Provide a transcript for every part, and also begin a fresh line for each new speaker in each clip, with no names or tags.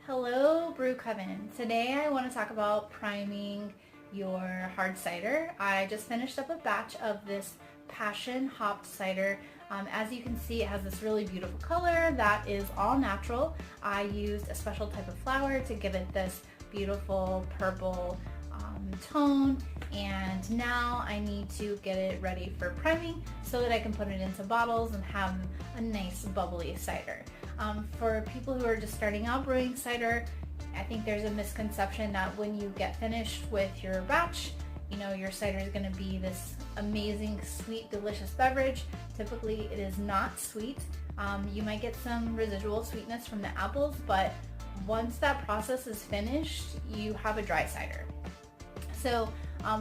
Hello, Brew Coven. Today I want to talk about priming your hard cider. I just finished up a batch of this passion hopped cider. As you can see, it has this really beautiful color that is all natural. I used a special type of flower to give it this beautiful purple tone, and now I need to get it ready for priming so that I can put it into bottles and have a nice bubbly cider. For people who are just starting out brewing cider, I think there's a misconception that when you get finished with your batch, your cider is going to be this amazing, sweet, delicious beverage. Typically, it is not sweet. You might get some residual sweetness from the apples, but once that process is finished, you have a dry cider. So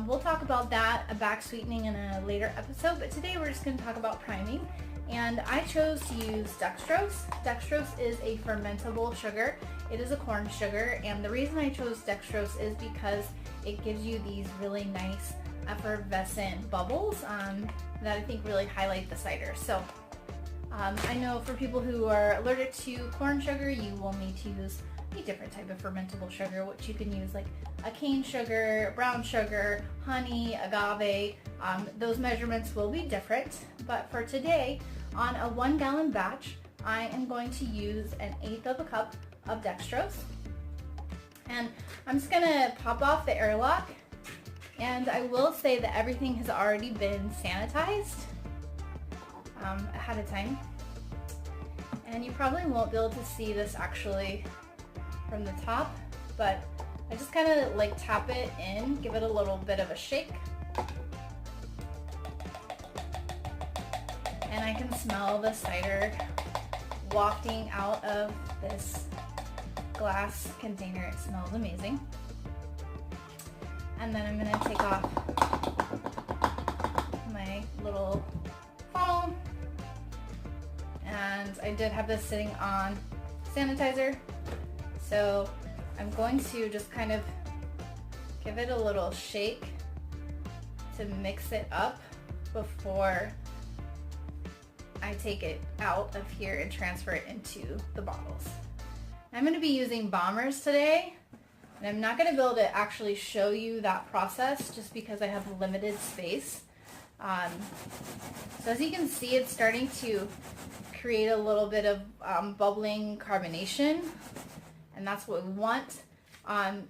we'll talk about that, a back sweetening, in a later episode, but today we're just going to talk about priming. And I chose to use dextrose. Dextrose is a fermentable sugar. It is a corn sugar, and the reason I chose dextrose is because it gives you these really nice effervescent bubbles that I think really highlight the cider. So I know for people who are allergic to corn sugar, you will need to use a different type of fermentable sugar, which you can use like a cane sugar, brown sugar, honey, agave. Those measurements will be different, but for today, on a 1 gallon batch, I am going to use 1/8 of a cup of dextrose. And I'm just gonna pop off the airlock, and I will say that everything has already been sanitized ahead of time. And you probably won't be able to see this actually from the top, but I just kind of like tap it in, give it a little bit of a shake. And I can smell the cider wafting out of this glass container. It smells amazing. And then I'm going to take off my little funnel. And I did have this sitting on sanitizer. So I'm going to just kind of give it a little shake to mix it up before I take it out of here and transfer it into the bottles. I'm going to be using bombers today, and I'm not going to be able to actually show you that process just because I have limited space. So as you can see, it's starting to create a little bit of bubbling carbonation, and that's what we want.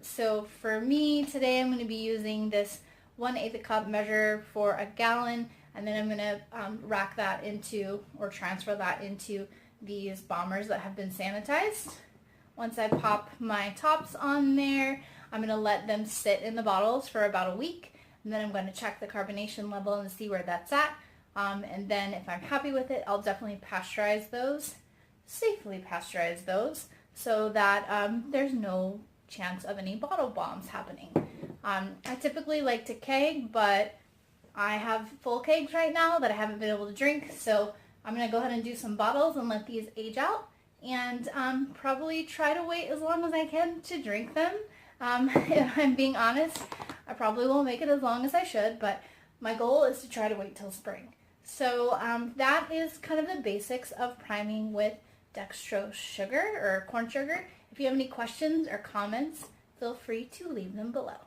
So for me today, I'm going to be using this 1/8 cup measure for a gallon, and then I'm going to rack that into, or transfer that into, these bombers that have been sanitized. Once I pop my tops on there, I'm going to let them sit in the bottles for about a week, and then I'm going to check the carbonation level and see where that's at. And then if I'm happy with it, I'll definitely pasteurize those, safely pasteurize those, so that there's no chance of any bottle bombs happening. I typically like to keg, but I have full kegs right now that I haven't been able to drink, so I'm going to go ahead and do some bottles and let these age out, and probably try to wait as long as I can to drink them. If I'm being honest, I probably won't make it as long as I should, but my goal is to try to wait till spring. So that is kind of the basics of priming with dextrose sugar or corn sugar. If you have any questions or comments, feel free to leave them below.